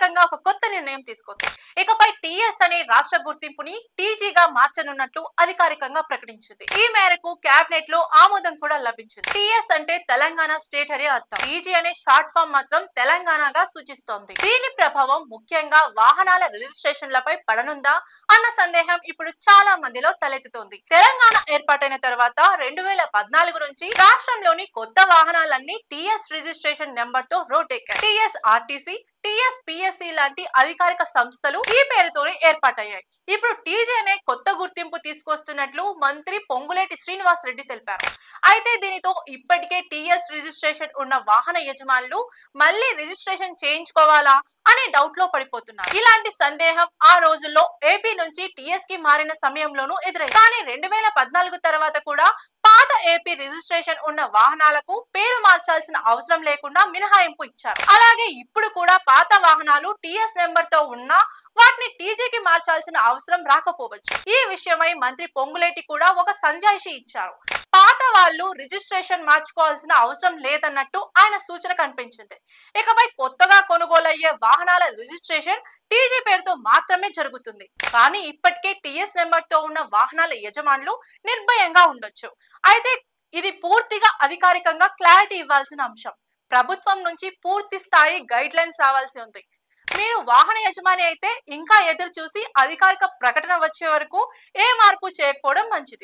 అధికారికంగా ఒక కొత్త నిర్ణయం తీసుకుంది. ఇకపై టీఎస్ అనే రాష్ట్ర గుర్తింపుని టీజీగా మార్చనున్నట్లు అధికారికంగా ప్రకటించింది. ఈ మేరకు కేబినెట్ లో ఆమోదం కూడా లభించింది. టీఎస్ అంటే తెలంగాణ స్టేట్ అనే అర్థం. టీజీ అనే షార్ట్ ఫామ్ మాత్రం తెలంగాణగా సూచిస్తోంది. దీని ప్రభావం ముఖ్యంగా వాహనాల రిజిస్ట్రేషన్లపై పడనుందా అన్న సందేహం ఇప్పుడు చాలా మందిలో తలెత్తుతోంది. తెలంగాణ ఏర్పాటైన తర్వాత 2014 నుంచి రాష్ట్రంలోని కొత్త వాహనాలన్నీ టీఎస్ రిజిస్ట్రేషన్ నెంబర్ తో రోడ్డెక్కాయి. టీఎస్ ఆర్టీసీ, టీఎస్ పిఎస్సి లాంటి అధికారిక సంస్థలు ఈ పేరుతోనే ఏర్పాటయ్యాయి. ఇప్పుడు టీజీ అనే కొత్త గుర్తింపు తీసుకొస్తున్నట్లు మంత్రి పొంగులేటి శ్రీనివాస్ రెడ్డి తెలిపారు. అయితే దీనితో ఇప్పటికే టీఎస్ రిజిస్ట్రేషన్ ఉన్న వాహన యజమానులు మళ్ళీ రిజిస్ట్రేషన్ చేయించుకోవాలా అనే డౌట్ లో పడిపోతున్నారు. ఇలాంటి సందేహం ఆ రోజుల్లో ఏపీ నుంచి టీఎస్ కి మారిన సమయంలోనూ ఎదురైంది. కానీ 2014 తర్వాత కూడా పాత ఏపీ రిజిస్ట్రేషన్ ఉన్న వాహనాలకు పేరు మార్చాల్సిన అవసరం లేకుండా మినహాయింపు ఇచ్చారు. అలాగే ఇప్పుడు కూడా పాత వాహనాలు టీఎస్ నెంబర్ తో ఉన్నా వాటిని టీజీకి మార్చాల్సిన అవసరం రాకపోవచ్చు. ఈ విషయమై మంత్రి పొంగులేటి కూడా ఒక సంజాయిషి ఇచ్చారు. పాత వాళ్ళు రిజిస్ట్రేషన్ మార్చుకోవాల్సిన అవసరం లేదన్నట్టు ఆయన సూచన కనిపించింది. ఇకపై కొత్తగా కొనుగోలయ్యే వాహనాల రిజిస్ట్రేషన్ టీజీ పేరుతో మాత్రమే జరుగుతుంది. కానీ ఇప్పటికే టీఎస్ నెంబర్ తో ఉన్న వాహనాల యజమానులు నిర్భయంగా ఉండొచ్చు. అయితే ఇది పూర్తిగా అధికారికంగా క్లారిటీ ఇవ్వాల్సిన అంశం. ప్రభుత్వం నుంచి పూర్తి స్థాయి గైడ్ లైన్స్ రావాల్సి ఉంది. మీరు వాహన యజమాని అయితే ఇంకా ఎదురు చూసి అధికారిక ప్రకటన వచ్చే వరకు ఏ మార్పు చేయకపోవడం మంచిది.